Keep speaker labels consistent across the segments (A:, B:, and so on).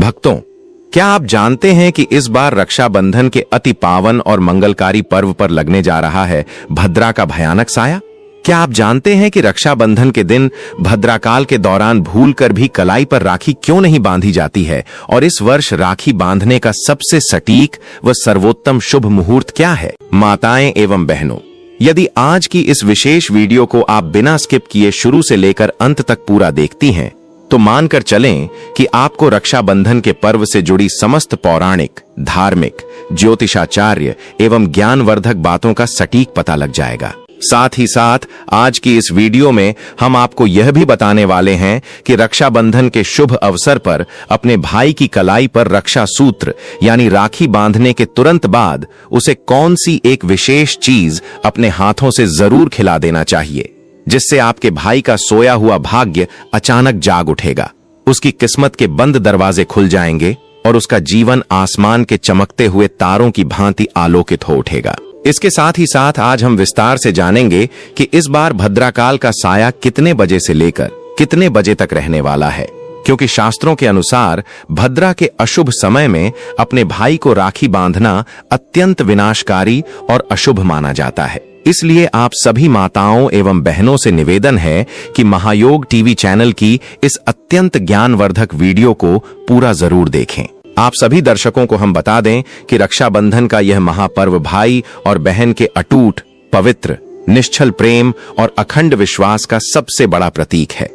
A: भक्तों, क्या आप जानते हैं कि इस बार रक्षाबंधन के अति पावन और मंगलकारी पर्व पर लगने जा रहा है भद्रा का भयानक साया? क्या आप जानते हैं कि रक्षाबंधन के दिन भद्राकाल के दौरान भूलकर भी कलाई पर राखी क्यों नहीं बांधी जाती है और इस वर्ष राखी बांधने का सबसे सटीक व सर्वोत्तम शुभ मुहूर्त क्या है? माताएं एवं बहनों, यदि आज की इस विशेष वीडियो को आप बिना स्किप किए शुरू से लेकर अंत तक पूरा देखती हैं, तो मानकर चलें कि आपको रक्षाबंधन के पर्व से जुड़ी समस्त पौराणिक, धार्मिक, ज्योतिषाचार्य एवं ज्ञानवर्धक बातों का सटीक पता लग जाएगा। साथ ही साथ आज की इस वीडियो में हम आपको यह भी बताने वाले हैं कि रक्षाबंधन के शुभ अवसर पर अपने भाई की कलाई पर रक्षा सूत्र यानी राखी बांधने के तुरंत बाद उसे कौन सी एक विशेष चीज अपने हाथों से जरूर खिला देना चाहिए, जिससे आपके भाई का सोया हुआ भाग्य अचानक जाग उठेगा, उसकी किस्मत के बंद दरवाजे खुल जाएंगे और उसका जीवन आसमान के चमकते हुए तारों की भांति आलोकित हो उठेगा। इसके साथ ही साथ आज हम विस्तार से जानेंगे कि इस बार भद्राकाल का साया कितने बजे से लेकर कितने बजे तक रहने वाला है, क्योंकि शास्त्रों के अनुसार भद्रा के अशुभ समय में अपने भाई को राखी बांधना अत्यंत विनाशकारी और अशुभ माना जाता है। इसलिए आप सभी माताओं एवं बहनों से निवेदन है कि महायोग टीवी चैनल की इस अत्यंत ज्ञानवर्धक वीडियो को पूरा जरूर देखें। आप सभी दर्शकों को हम बता दें कि रक्षाबंधन का यह महापर्व भाई और बहन के अटूट, पवित्र, निश्चल प्रेम और अखंड विश्वास का सबसे बड़ा प्रतीक है।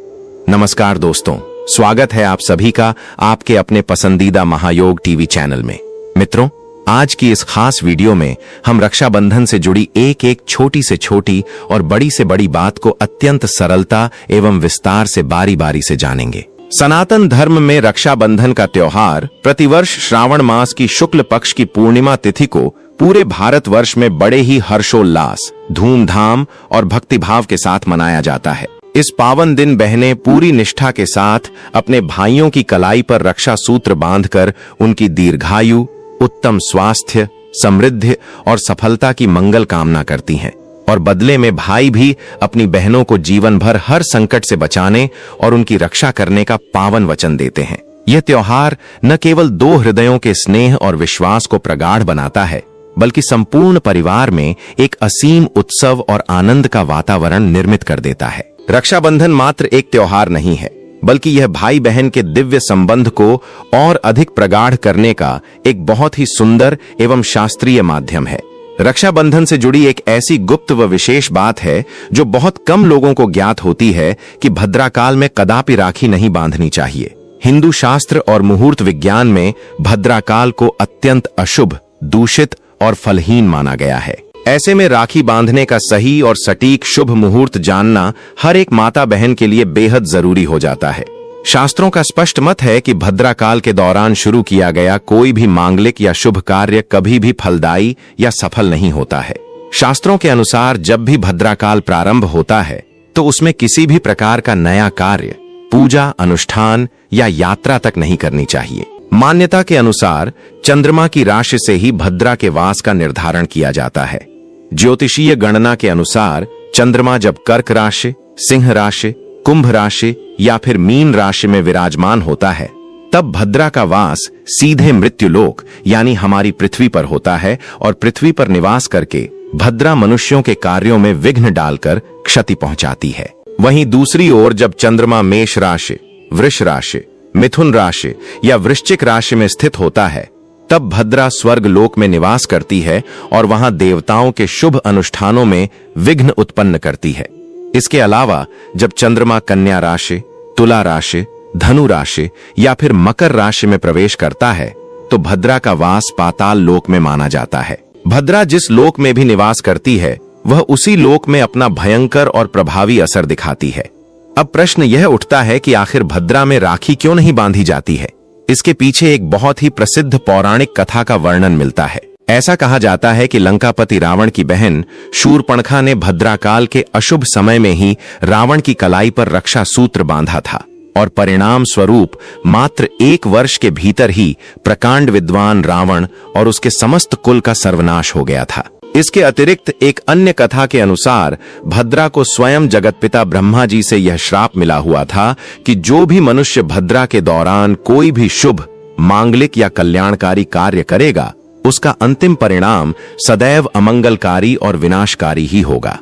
A: नमस्कार दोस्तों, स्वागत है आप सभी का आपके अपने पसंदीदा महायोग टीवी चैनल में। मित्रों, आज की इस खास वीडियो में हम रक्षाबंधन से जुड़ी एक एक छोटी से छोटी और बड़ी से बड़ी बात को अत्यंत सरलता एवं विस्तार से बारी बारी से जानेंगे। सनातन धर्म में रक्षाबंधन का त्योहार प्रतिवर्ष श्रावण मास की शुक्ल पक्ष की पूर्णिमा तिथि को पूरे भारतवर्ष में बड़े ही हर्षोल्लास, धूमधाम और भक्तिभाव के साथ मनाया जाता है। इस पावन दिन बहनें पूरी निष्ठा के साथ अपने भाइयों की कलाई पर रक्षा सूत्र बांधकर उनकी दीर्घायु, उत्तम स्वास्थ्य, समृद्धि और सफलता की मंगल कामना करती हैं और बदले में भाई भी अपनी बहनों को जीवन भर हर संकट से बचाने और उनकी रक्षा करने का पावन वचन देते हैं। यह त्योहार न केवल दो हृदयों के स्नेह और विश्वास को प्रगाढ़ बनाता है, बल्कि संपूर्ण परिवार में एक असीम उत्सव और आनंद का वातावरण निर्मित कर देता है। रक्षाबंधन मात्र एक त्योहार नहीं है, बल्कि यह भाई बहन के दिव्य संबंध को और अधिक प्रगाढ़ करने का एक बहुत ही सुंदर एवं शास्त्रीय माध्यम है। रक्षाबंधन से जुड़ी एक ऐसी गुप्त व विशेष बात है जो बहुत कम लोगों को ज्ञात होती है कि भद्राकाल में कदापि राखी नहीं बांधनी चाहिए। हिंदू शास्त्र और मुहूर्त विज्ञान में भद्राकाल को अत्यंत अशुभ, दूषित और फलहीन माना गया है। ऐसे में राखी बांधने का सही और सटीक शुभ मुहूर्त जानना हर एक माता बहन के लिए बेहद जरूरी हो जाता है। शास्त्रों का स्पष्ट मत है कि भद्राकाल के दौरान शुरू किया गया कोई भी मांगलिक या शुभ कार्य कभी भी फलदायी या सफल नहीं होता है। शास्त्रों के अनुसार जब भी भद्राकाल प्रारंभ होता है तो उसमें किसी भी प्रकार का नया कार्य, पूजा, अनुष्ठान या यात्रा तक नहीं करनी चाहिए। मान्यता के अनुसार चंद्रमा की राशि से ही भद्रा के वास का निर्धारण किया जाता है। ज्योतिषीय गणना के अनुसार चंद्रमा जब कर्क राशि, सिंह राशि, कुंभ राशि या फिर मीन राशि में विराजमान होता है, तब भद्रा का वास सीधे मृत्युलोक यानी हमारी पृथ्वी पर होता है और पृथ्वी पर निवास करके भद्रा मनुष्यों के कार्यों में विघ्न डालकर क्षति पहुंचाती है। वहीं दूसरी ओर जब चंद्रमा मेष राशि, वृष राशि, मिथुन राशि या वृश्चिक राशि में स्थित होता है, तब भद्रा स्वर्ग लोक में निवास करती है और वहां देवताओं के शुभ अनुष्ठानों में विघ्न उत्पन्न करती है। इसके अलावा जब चंद्रमा कन्या राशि, तुला राशि, धनु राशि या फिर मकर राशि में प्रवेश करता है तो भद्रा का वास पाताल लोक में माना जाता है। भद्रा जिस लोक में भी निवास करती है वह उसी लोक में अपना भयंकर और प्रभावी असर दिखाती है। अब प्रश्न यह उठता है कि आखिर भद्रा में राखी क्यों नहीं बांधी जाती है? इसके पीछे एक बहुत ही प्रसिद्ध पौराणिक कथा का वर्णन मिलता है। ऐसा कहा जाता है कि लंकापति रावण की बहन शूर्पणखा ने भद्राकाल के अशुभ समय में ही रावण की कलाई पर रक्षा सूत्र बांधा था और परिणाम स्वरूप मात्र 1 वर्ष के भीतर ही प्रकांड विद्वान रावण और उसके समस्त कुल का सर्वनाश हो गया था। इसके अतिरिक्त एक अन्य कथा के अनुसार भद्रा को स्वयं जगतपिता ब्रह्मा जी से यह श्राप मिला हुआ था कि जो भी मनुष्य भद्रा के दौरान कोई भी शुभ, मांगलिक या कल्याणकारी कार्य करेगा, उसका अंतिम परिणाम सदैव अमंगलकारी और विनाशकारी ही होगा।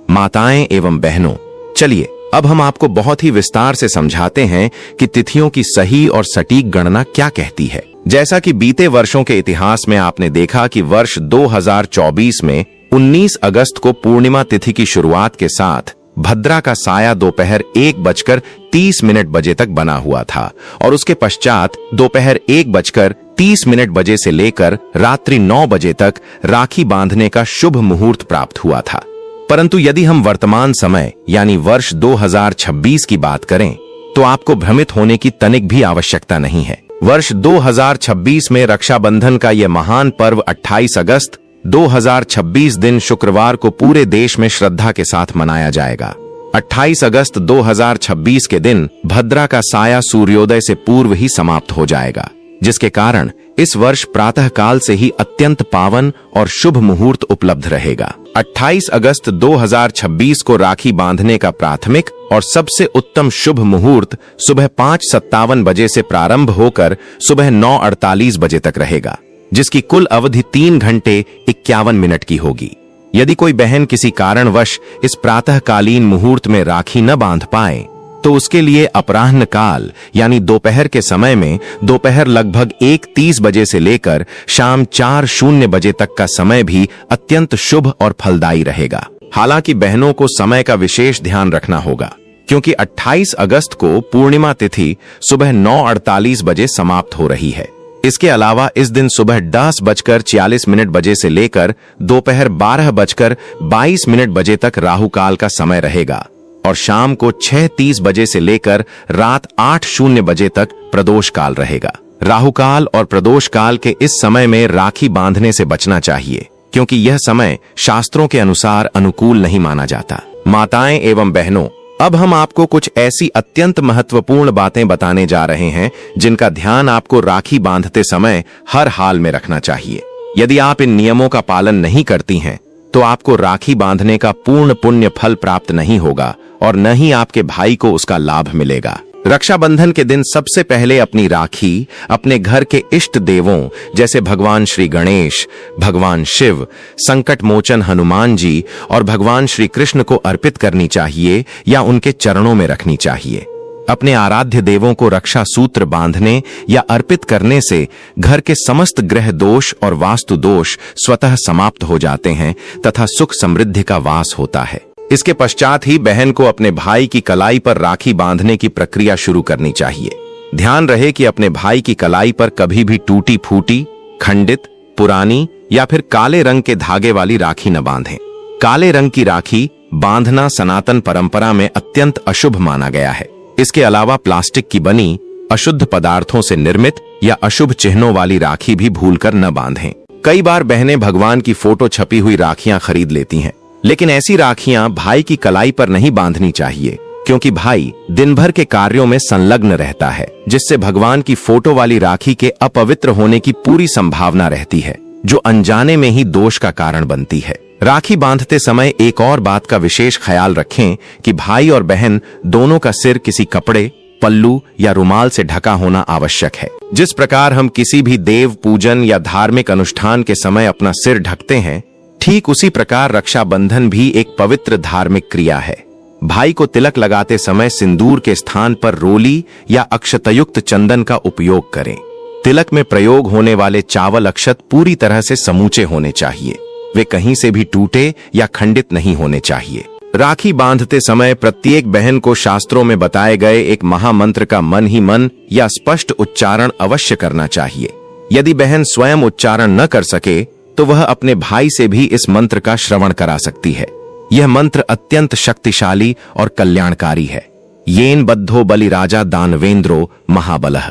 A: माताएं एवं बहनों, चलिए अब हम आपको बहुत ही विस्तार से समझाते हैं कि तिथियों की सही और सटीक गणना क्या कहती है। जैसा कि बीते वर्षों के इतिहास में आपने देखा कि वर्ष 2024 में 19 अगस्त को पूर्णिमा तिथि की शुरुआत के साथ भद्रा का साया दोपहर 1:30 बजे तक बना हुआ था और उसके पश्चात दोपहर 1:30 बजे से लेकर रात्रि 9 बजे तक राखी बांधने का शुभ मुहूर्त प्राप्त हुआ था। परंतु यदि हम वर्तमान समय यानी वर्ष 2026 की बात करें तो आपको भ्रमित होने की तनिक भी आवश्यकता नहीं है। वर्ष 2026 में रक्षाबंधन का यह महान पर्व 28 अगस्त 2026 दिन शुक्रवार को पूरे देश में श्रद्धा के साथ मनाया जाएगा। 28 अगस्त 2026 के दिन भद्रा का साया सूर्योदय से पूर्व ही समाप्त हो जाएगा, जिसके कारण इस वर्ष प्रातः काल से ही अत्यंत पावन और शुभ मुहूर्त उपलब्ध रहेगा। 28 अगस्त 2026 को राखी बांधने का प्राथमिक और सबसे उत्तम शुभ मुहूर्त सुबह 5:57 बजे से प्रारंभ होकर सुबह 9:48 बजे तक रहेगा, जिसकी कुल अवधि 3 घंटे 51 मिनट की होगी। यदि कोई बहन किसी कारणवश इस प्रातःकालीन मुहूर्त में राखी न बांध पाए तो उसके लिए अपराह्न काल यानी दोपहर के समय में दोपहर लगभग 1:30 बजे से लेकर शाम 4:00 बजे तक का समय भी अत्यंत शुभ और फलदायी रहेगा। हालांकि बहनों को समय का विशेष ध्यान रखना होगा, क्योंकि 28 अगस्त को पूर्णिमा तिथि सुबह 9:48 बजे समाप्त हो रही है। इसके अलावा इस दिन सुबह 10:46 बजे से लेकर दोपहर 12:22 बजे तक राहु काल का समय रहेगा और शाम को 6:30 बजे से लेकर रात 8:00 बजे तक प्रदोष काल रहेगा। राहु काल और प्रदोष काल के इस समय में राखी बांधने से बचना चाहिए, क्योंकि यह समय शास्त्रों के अनुसार अनुकूल नहीं माना जाता। माताएं एवं बहनों, अब हम आपको कुछ ऐसी अत्यंत महत्वपूर्ण बातें बताने जा रहे हैं जिनका ध्यान आपको राखी बांधते समय हर हाल में रखना चाहिए। यदि आप इन नियमों का पालन नहीं करती हैं तो आपको राखी बांधने का पूर्ण पुण्य फल प्राप्त नहीं होगा और न ही आपके भाई को उसका लाभ मिलेगा। रक्षाबंधन के दिन सबसे पहले अपनी राखी अपने घर के इष्ट देवों जैसे भगवान श्री गणेश, भगवान शिव, संकट मोचन हनुमान जी और भगवान श्री कृष्ण को अर्पित करनी चाहिए या उनके चरणों में रखनी चाहिए। अपने आराध्य देवों को रक्षा सूत्र बांधने या अर्पित करने से घर के समस्त ग्रह दोष और वास्तु दोष स्वतः समाप्त हो जाते हैं तथा सुख समृद्धि का वास होता है। इसके पश्चात ही बहन को अपने भाई की कलाई पर राखी बांधने की प्रक्रिया शुरू करनी चाहिए। ध्यान रहे कि अपने भाई की कलाई पर कभी भी टूटी फूटी, खंडित, पुरानी या फिर काले रंग के धागे वाली राखी न बांधें। काले रंग की राखी बांधना सनातन परंपरा में अत्यंत अशुभ माना गया है। इसके अलावा प्लास्टिक की बनी, अशुद्ध पदार्थों से निर्मित या अशुभ चिन्हों वाली राखी भी भूलकर न बांधें। कई बार बहनें भगवान की फोटो छपी हुई राखियां खरीद लेती हैं, लेकिन ऐसी राखियां भाई की कलाई पर नहीं बांधनी चाहिए, क्योंकि भाई दिन भर के कार्यों में संलग्न रहता है, जिससे भगवान की फोटो वाली राखी के अपवित्र होने की पूरी संभावना रहती है, जो अनजाने में ही दोष का कारण बनती है। राखी बांधते समय एक और बात का विशेष ख्याल रखें कि भाई और बहन दोनों का सिर किसी कपड़े, पल्लू या रुमाल से ढका होना आवश्यक है। जिस प्रकार हम किसी भी देव पूजन या धार्मिक अनुष्ठान के समय अपना सिर ढकते हैं, ठीक उसी प्रकार रक्षाबंधन भी एक पवित्र धार्मिक क्रिया है। भाई को तिलक लगाते समय सिंदूर के स्थान पर रोली या अक्षतयुक्त चंदन का उपयोग करें। तिलक में प्रयोग होने वाले चावल अक्षत पूरी तरह से समूचे होने चाहिए, वे कहीं से भी टूटे या खंडित नहीं होने चाहिए। राखी बांधते समय प्रत्येक बहन को शास्त्रों में बताए गए एक महामंत्र का मन ही मन या स्पष्ट उच्चारण अवश्य करना चाहिए। यदि बहन स्वयं उच्चारण न कर सके तो वह अपने भाई से भी इस मंत्र का श्रवण करा सकती है। यह मंत्र अत्यंत शक्तिशाली और कल्याणकारी है। येन बद्धो बलि राजा दानवेंद्रो महाबलः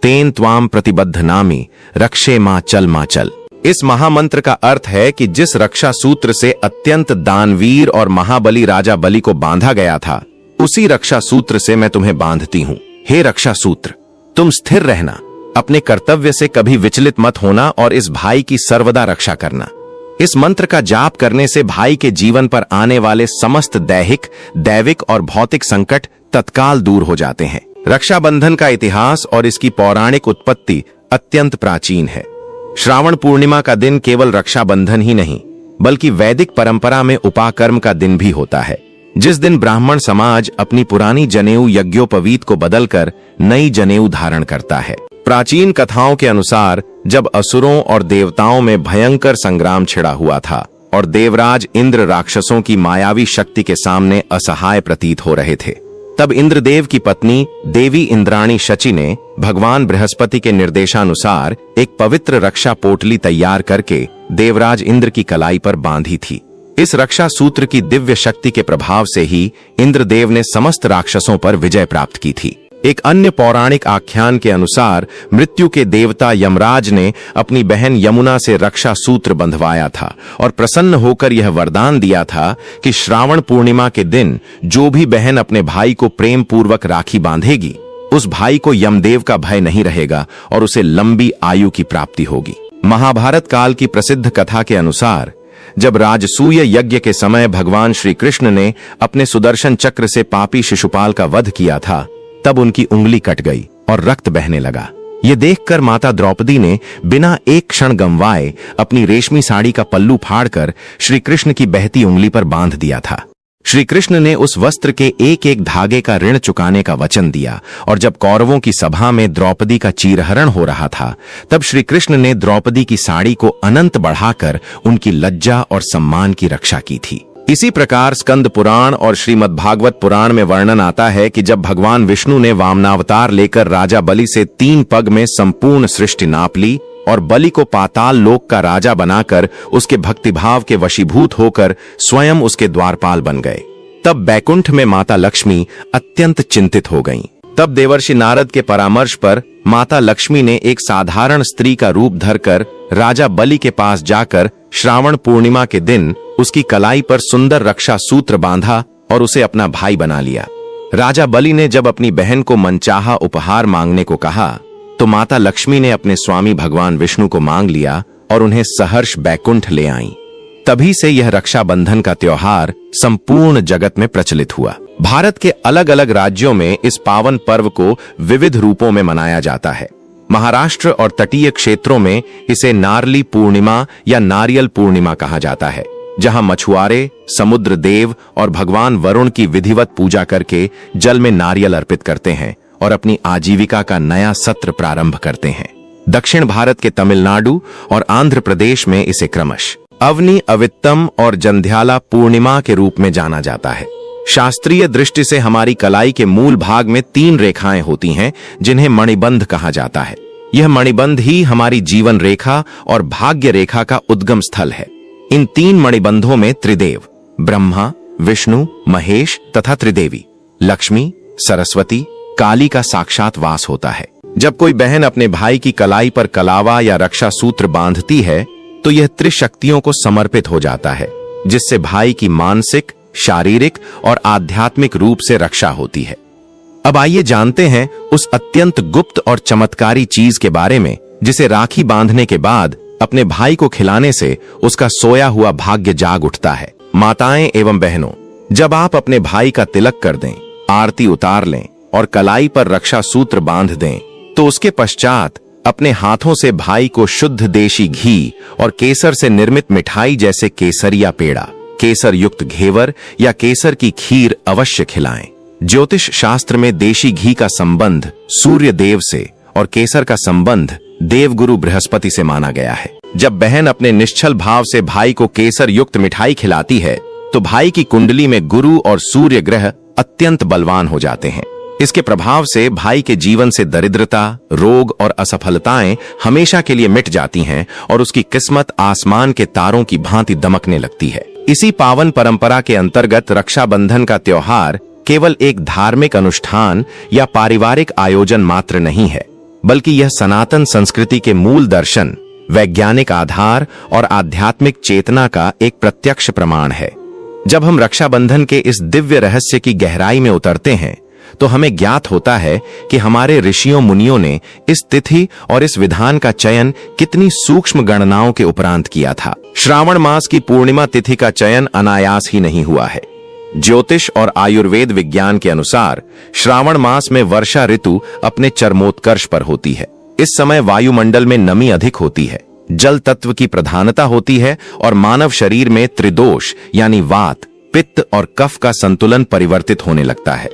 A: तेन त्वाम प्रतिबद्ध नामी रक्षे मां चल। इस महामंत्र का अर्थ है कि जिस रक्षा सूत्र से अत्यंत दानवीर और महाबली राजा बलि को बांधा गया था, उसी रक्षा सूत्र से मैं तुम्हें बांधती हूँ। हे रक्षा सूत्र, तुम स्थिर रहना, अपने कर्तव्य से कभी विचलित मत होना और इस भाई की सर्वदा रक्षा करना। इस मंत्र का जाप करने से भाई के जीवन पर आने वाले समस्त दैहिक, दैविक और भौतिक संकट तत्काल दूर हो जाते हैं। रक्षाबंधन का इतिहास और इसकी पौराणिक उत्पत्ति अत्यंत प्राचीन है। श्रावण पूर्णिमा का दिन केवल रक्षाबंधन ही नहीं बल्कि वैदिक परंपरा में उपाकर्म का दिन भी होता है, जिस दिन ब्राह्मण समाज अपनी पुरानी जनेऊ यज्ञोपवीत को बदलकर नई जनेऊ धारण करता है। प्राचीन कथाओं के अनुसार जब असुरों और देवताओं में भयंकर संग्राम छिड़ा हुआ था और देवराज इंद्र राक्षसों की मायावी शक्ति के सामने असहाय प्रतीत हो रहे थे, तब इंद्रदेव की पत्नी देवी इंद्राणी शची ने भगवान बृहस्पति के निर्देशानुसार एक पवित्र रक्षा पोटली तैयार करके देवराज इंद्र की कलाई पर बांधी थी। इस रक्षा सूत्र की दिव्य शक्ति के प्रभाव से ही इंद्रदेव ने समस्त राक्षसों पर विजय प्राप्त की थी। एक अन्य पौराणिक आख्यान के अनुसार मृत्यु के देवता यमराज ने अपनी बहन यमुना से रक्षा सूत्र बंधवाया था और प्रसन्न होकर यह वरदान दिया था कि श्रावण पूर्णिमा के दिन जो भी बहन अपने भाई को प्रेम पूर्वक राखी बांधेगी, उस भाई को यमदेव का भय नहीं रहेगा और उसे लंबी आयु की प्राप्ति होगी। महाभारत काल की प्रसिद्ध कथा के अनुसार जब राजसूय यज्ञ के समय भगवान श्री कृष्ण ने अपने सुदर्शन चक्र से पापी शिशुपाल का वध किया था, तब उनकी उंगली कट गई और रक्त बहने लगा। ये देखकर माता द्रौपदी ने बिना एक क्षण गंवाए अपनी रेशमी साड़ी का पल्लू फाड़कर श्री कृष्ण की बहती उंगली पर बांध दिया था। श्री कृष्ण ने उस वस्त्र के एक एक धागे का ऋण चुकाने का वचन दिया और जब कौरवों की सभा में द्रौपदी का चीरहरण हो रहा था, तब श्री कृष्ण ने द्रौपदी की साड़ी को अनंत बढ़ाकर उनकी लज्जा और सम्मान की रक्षा की थी। इसी प्रकार स्कंद पुराण और श्रीमद् भागवत पुराण में वर्णन आता है कि जब भगवान विष्णु ने वामनावतार लेकर राजा बलि से 3 पग में संपूर्ण सृष्टि नाप ली और बलि को पाताल लोक का राजा बनाकर उसके भक्तिभाव के वशीभूत होकर स्वयं उसके द्वारपाल बन गए, तब बैकुंठ में माता लक्ष्मी अत्यंत चिंतित हो गईं। तब देवर्षि नारद के परामर्श पर माता लक्ष्मी ने एक साधारण स्त्री का रूप धरकर राजा बलि के पास जाकर श्रावण पूर्णिमा के दिन उसकी कलाई पर सुंदर रक्षा सूत्र बांधा और उसे अपना भाई बना लिया। राजा बलि ने जब अपनी बहन को मनचाहा उपहार मांगने को कहा, तो माता लक्ष्मी ने अपने स्वामी भगवान विष्णु को मांग लिया और उन्हें सहर्ष बैकुंठ ले आईं। तभी से यह रक्षाबंधन का त्योहार संपूर्ण जगत में प्रचलित हुआ। भारत के अलग अलग राज्यों में इस पावन पर्व को विविध रूपों में मनाया जाता है। महाराष्ट्र और तटीय क्षेत्रों में इसे नारली पूर्णिमा या नारियल पूर्णिमा कहा जाता है, जहां मछुआरे समुद्र देव और भगवान वरुण की विधिवत पूजा करके जल में नारियल अर्पित करते हैं और अपनी आजीविका का नया सत्र प्रारंभ करते हैं। दक्षिण भारत के तमिलनाडु और आंध्र प्रदेश में इसे क्रमश अवनी अवित्तम और जंध्याला पूर्णिमा के रूप में जाना जाता है। शास्त्रीय दृष्टि से हमारी कलाई के मूल भाग में 3 रेखाएं होती हैं, जिन्हें मणिबंध कहा जाता है। यह मणिबंध ही हमारी जीवन रेखा और भाग्य रेखा का उद्गम स्थल है। इन 3 मणिबंधों में त्रिदेव ब्रह्मा, विष्णु, महेश तथा त्रिदेवी लक्ष्मी, सरस्वती, काली का साक्षात वास होता है। जब कोई बहन अपने भाई की कलाई पर कलावा या रक्षा सूत्र बांधती है, तो यह त्रिशक्तियों को समर्पित हो जाता है, जिससे भाई की मानसिक, शारीरिक और आध्यात्मिक रूप से रक्षा होती है। अब आइए जानते हैं उस अत्यंत गुप्त और चमत्कारी चीज के बारे में, जिसे राखी बांधने के बाद अपने भाई को खिलाने से उसका सोया हुआ भाग्य जाग उठता है। माताएं एवं बहनों, जब आप अपने भाई का तिलक कर दें, आरती उतार लें और कलाई पर रक्षा सूत्र बांध दें, तो उसके पश्चात अपने हाथों से भाई को शुद्ध देशी घी और केसर से निर्मित मिठाई जैसे केसरिया पेड़ा, केसर युक्त घेवर या केसर की खीर अवश्य खिलाएं। ज्योतिष शास्त्र में देशी घी का संबंध सूर्य देव से और केसर का संबंध देवगुरु बृहस्पति से माना गया है। जब बहन अपने निश्चल भाव से भाई को केसर युक्त मिठाई खिलाती है, तो भाई की कुंडली में गुरु और सूर्य ग्रह अत्यंत बलवान हो जाते हैं। इसके प्रभाव से भाई के जीवन से दरिद्रता, रोग और असफलताएं हमेशा के लिए मिट जाती हैं और उसकी किस्मत आसमान के तारों की भांति दमकने लगती है। इसी पावन परंपरा के अंतर्गत रक्षाबंधन का त्योहार केवल एक धार्मिक अनुष्ठान या पारिवारिक आयोजन मात्र नहीं है, बल्कि यह सनातन संस्कृति के मूल दर्शन, वैज्ञानिक आधार और आध्यात्मिक चेतना का एक प्रत्यक्ष प्रमाण है। जब हम रक्षाबंधन के इस दिव्य रहस्य की गहराई में उतरते हैं, तो हमें ज्ञात होता है कि हमारे ऋषियों मुनियों ने इस तिथि और इस विधान का चयन कितनी सूक्ष्म गणनाओं के उपरांत किया था। श्रावण मास की पूर्णिमा तिथि का चयन अनायास ही नहीं हुआ है। ज्योतिष और आयुर्वेद विज्ञान के अनुसार श्रावण मास में वर्षा ऋतु अपने चरमोत्कर्ष पर होती है। इस समय वायुमंडल में नमी अधिक होती है, जल तत्व की प्रधानता होती है और मानव शरीर में त्रिदोष यानी वात, पित्त और कफ का संतुलन परिवर्तित होने लगता है।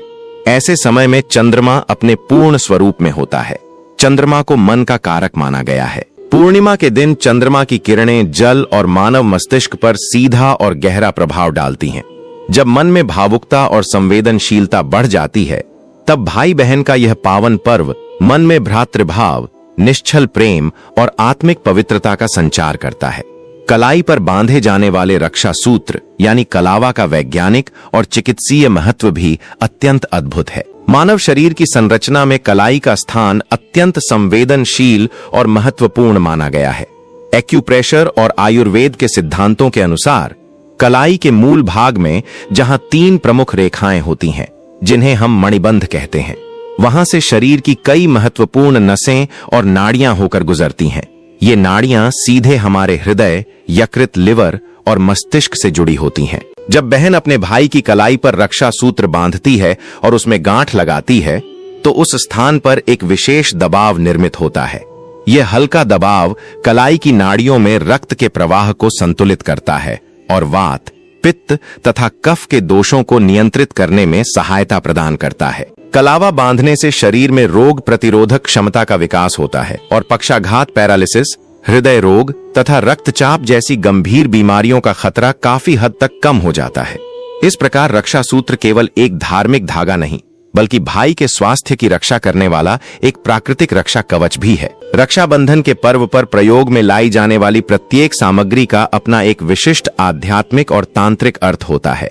A: ऐसे समय में चंद्रमा अपने पूर्ण स्वरूप में होता है। चंद्रमा को मन का कारक माना गया है। पूर्णिमा के दिन चंद्रमा की किरणें जल और मानव मस्तिष्क पर सीधा और गहरा प्रभाव डालती हैं। जब मन में भावुकता और संवेदनशीलता बढ़ जाती है, तब भाई बहन का यह पावन पर्व मन में भ्रातृभाव, निश्चल प्रेम और आत्मिक पवित्रता का संचार करता है। कलाई पर बांधे जाने वाले रक्षा सूत्र यानी कलावा का वैज्ञानिक और चिकित्सीय महत्व भी अत्यंत अद्भुत है। मानव शरीर की संरचना में कलाई का स्थान अत्यंत संवेदनशील और महत्वपूर्ण माना गया है। एक्यूप्रेशर और आयुर्वेद के सिद्धांतों के अनुसार कलाई के मूल भाग में जहां 3 प्रमुख रेखाएं होती हैं, जिन्हें हम मणिबंध कहते हैं, वहां से शरीर की कई महत्वपूर्ण नसें और नाड़ियां होकर गुजरती हैं। ये नाड़ियां सीधे हमारे हृदय, यकृत, लिवर और मस्तिष्क से जुड़ी होती हैं। जब बहन अपने भाई की कलाई पर रक्षा सूत्र बांधती है और उसमें गांठ लगाती है, तो उस स्थान पर एक विशेष दबाव निर्मित होता है। यह हल्का दबाव कलाई की नाड़ियों में रक्त के प्रवाह को संतुलित करता है और वात, पित्त तथा कफ के दोषों को नियंत्रित करने में सहायता प्रदान करता है। कलावा बांधने से शरीर में रोग प्रतिरोधक क्षमता का विकास होता है और पक्षाघात, पैरालिसिस, हृदय रोग तथा रक्तचाप जैसी गंभीर बीमारियों का खतरा काफी हद तक कम हो जाता है। इस प्रकार रक्षा सूत्र केवल एक धार्मिक धागा नहीं, बल्कि भाई के स्वास्थ्य की रक्षा करने वाला एक प्राकृतिक रक्षा कवच भी है। रक्षाबंधन के पर्व पर प्रयोग में लाई जाने वाली प्रत्येक सामग्री का अपना एक विशिष्ट आध्यात्मिक और तांत्रिक अर्थ होता है।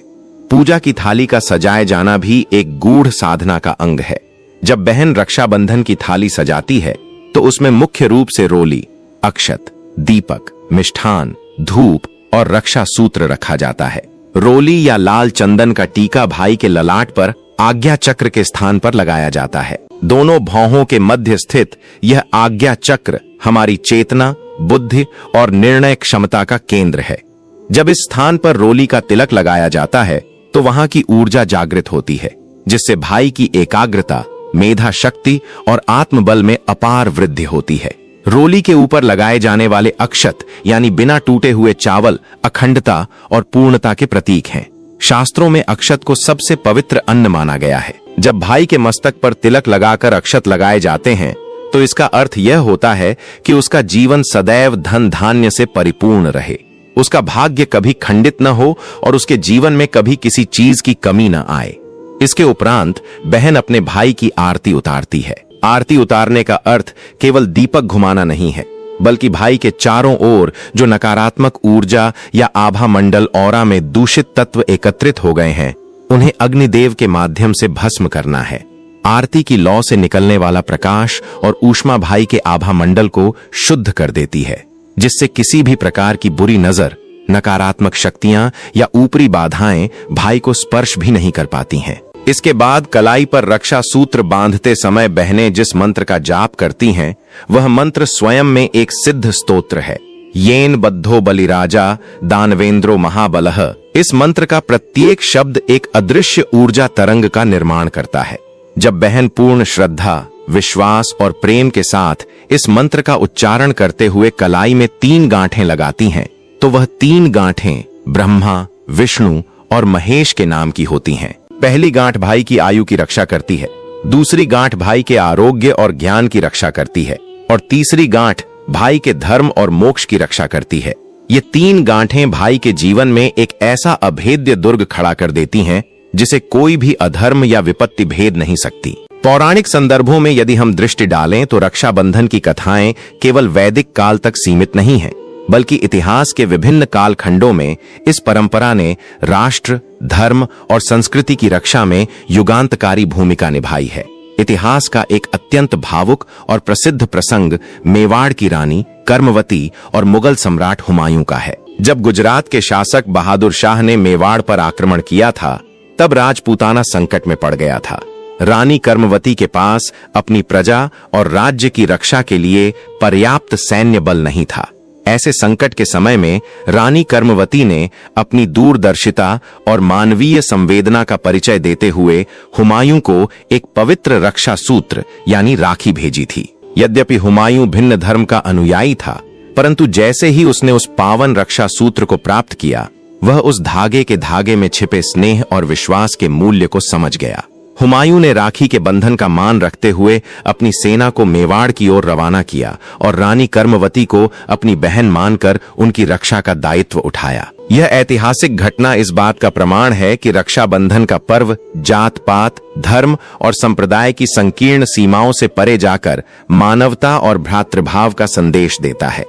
A: पूजा की थाली का सजाए जाना भी एक गूढ़ साधना का अंग है। जब बहन रक्षाबंधन की थाली सजाती है, तो उसमें मुख्य रूप से रोली, अक्षत, दीपक, मिष्ठान, धूप और रक्षा सूत्र रखा जाता है। रोली या लाल चंदन का टीका भाई के ललाट पर आज्ञा चक्र के स्थान पर लगाया जाता है। दोनों भौहों के मध्य स्थित यह आज्ञा चक्र हमारी चेतना, बुद्धि और निर्णय क्षमता का केंद्र है। जब इस स्थान पर रोली का तिलक लगाया जाता है, तो वहां की ऊर्जा जागृत होती है, जिससे भाई की एकाग्रता, मेधा शक्ति और आत्मबल में अपार वृद्धि होती है। रोली के ऊपर लगाए जाने वाले अक्षत यानी बिना टूटे हुए चावल अखंडता और पूर्णता के प्रतीक हैं। शास्त्रों में अक्षत को सबसे पवित्र अन्न माना गया है। जब भाई के मस्तक पर तिलक लगाकर अक्षत लगाए जाते हैं, तो इसका अर्थ यह होता है कि उसका जीवन सदैव धन धान्य से परिपूर्ण रहे, उसका भाग्य कभी खंडित न हो और उसके जीवन में कभी किसी चीज की कमी न आए। इसके उपरांत बहन अपने भाई की आरती उतारती है। आरती उतारने का अर्थ केवल दीपक घुमाना नहीं है, बल्कि भाई के चारों ओर जो नकारात्मक ऊर्जा या आभा मंडल औरा में दूषित तत्व एकत्रित हो गए हैं, उन्हें अग्निदेव के माध्यम से भस्म करना है। आरती की लौ से निकलने वाला प्रकाश और ऊष्मा भाई के आभा मंडल को शुद्ध कर देती है, जिससे किसी भी प्रकार की बुरी नजर, नकारात्मक शक्तियां या ऊपरी बाधाएं भाई को स्पर्श भी नहीं कर पाती हैं। इसके बाद कलाई पर रक्षा सूत्र बांधते समय बहनें जिस मंत्र का जाप करती हैं, वह मंत्र स्वयं में एक सिद्ध स्तोत्र है। येन बद्धो बलिराजा दानवेंद्रो महाबलः। इस मंत्र का प्रत्येक शब्द एक अदृश्य ऊर्जा तरंग का निर्माण करता है। जब बहन पूर्ण श्रद्धा, विश्वास और प्रेम के साथ इस मंत्र का उच्चारण करते हुए कलाई में 3 गांठें लगाती हैं, तो वह 3 गांठें ब्रह्मा, विष्णु और महेश के नाम की होती हैं। पहली गांठ भाई की आयु की रक्षा करती है, दूसरी गांठ भाई के आरोग्य और ज्ञान की रक्षा करती है और तीसरी गांठ भाई के धर्म और मोक्ष की रक्षा करती है। ये 3 गांठें भाई के जीवन में एक ऐसा अभेद्य दुर्ग खड़ा कर देती हैं, जिसे कोई भी अधर्म या विपत्ति भेद नहीं सकती। पौराणिक संदर्भों में यदि हम दृष्टि डालें, तो रक्षाबंधन की कथाएं केवल वैदिक काल तक सीमित नहीं हैं, बल्कि इतिहास के विभिन्न कालखंडों में इस परंपरा ने राष्ट्र, धर्म और संस्कृति की रक्षा में युगांतकारी भूमिका निभाई है। इतिहास का एक अत्यंत भावुक और प्रसिद्ध प्रसंग मेवाड़ की रानी कर्मवती और मुगल सम्राट हुमायूं का है। जब गुजरात के शासक बहादुर शाह ने मेवाड़ पर आक्रमण किया था, तब राजपूताना संकट में पड़ गया था। रानी कर्मवती के पास अपनी प्रजा और राज्य की रक्षा के लिए पर्याप्त सैन्य बल नहीं था। ऐसे संकट के समय में रानी कर्मवती ने अपनी दूरदर्शिता और मानवीय संवेदना का परिचय देते हुए हुमायूं को एक पवित्र रक्षा सूत्र यानी राखी भेजी थी। यद्यपि हुमायूं भिन्न धर्म का अनुयायी था, परंतु जैसे ही उसने उस पावन रक्षा सूत्र को प्राप्त किया, वह उस धागे के धागे में छिपे स्नेह और विश्वास के मूल्य को समझ गया। हुमायूं ने राखी के बंधन का मान रखते हुए अपनी सेना को मेवाड़ की ओर रवाना किया और रानी कर्मवती को अपनी बहन मानकर उनकी रक्षा का दायित्व उठाया। यह ऐतिहासिक घटना इस बात का प्रमाण है कि रक्षाबंधन का पर्व जात पात, धर्म और संप्रदाय की संकीर्ण सीमाओं से परे जाकर मानवता और भ्रातृभाव का संदेश देता है।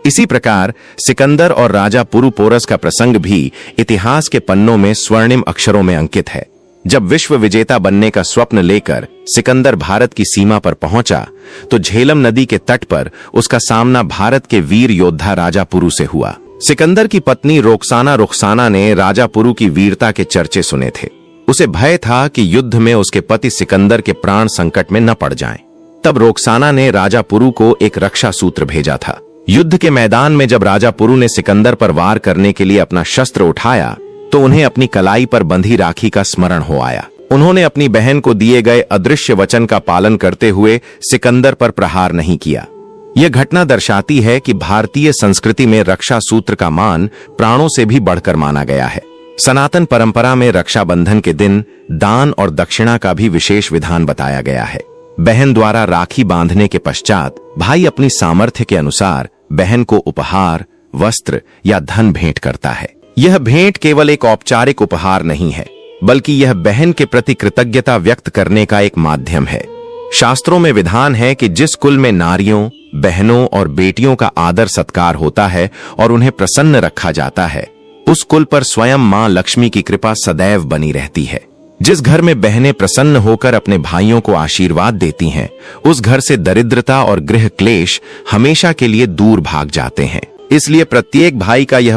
A: इसी प्रकार सिकंदर और राजा पुरुपोरस का प्रसंग भी इतिहास के पन्नों में स्वर्णिम अक्षरों में अंकित है। जब विश्व विजेता बनने का स्वप्न लेकर सिकंदर भारत की सीमा पर पहुंचा, तो झेलम नदी के तट पर उसका सामना भारत के वीर योद्धा राजा पुरु से हुआ। सिकंदर की पत्नी रुखसाना ने राजा पुरु की वीरता के चर्चे सुने थे। उसे भय था कि युद्ध में उसके पति सिकंदर के प्राण संकट में न पड़ जाएं। तब रुखसाना ने राजा पुरु को एक रक्षा सूत्र भेजा था। युद्ध के मैदान में जब राजा पुरु ने सिकंदर पर वार करने के लिए अपना शस्त्र उठाया, तो उन्हें अपनी कलाई पर बंधी राखी का स्मरण हो आया। उन्होंने अपनी बहन को दिए गए अदृश्य वचन का पालन करते हुए सिकंदर पर प्रहार नहीं किया। यह घटना दर्शाती है कि भारतीय संस्कृति में रक्षा सूत्र का मान प्राणों से भी बढ़कर माना गया है। सनातन परंपरा में रक्षाबंधन के दिन दान और दक्षिणा का भी विशेष विधान बताया गया है। बहन द्वारा राखी बांधने के पश्चात भाई अपनी सामर्थ्य के अनुसार बहन को उपहार, वस्त्र या धन भेंट करता है। यह भेंट केवल एक औपचारिक उपहार नहीं है, बल्कि यह बहन के प्रति कृतज्ञता व्यक्त करने का एक माध्यम है। शास्त्रों में विधान है कि जिस कुल में नारियों, बहनों और बेटियों का आदर सत्कार होता है और उन्हें प्रसन्न रखा जाता है, उस कुल पर स्वयं मां लक्ष्मी की कृपा सदैव बनी रहती है। जिस घर में बहनें प्रसन्न होकर अपने भाइयों को आशीर्वाद देती हैं, उस घर से दरिद्रता और गृह क्लेश हमेशा के लिए दूर भाग जाते हैं। इसलिए प्रत्येक भाई का यह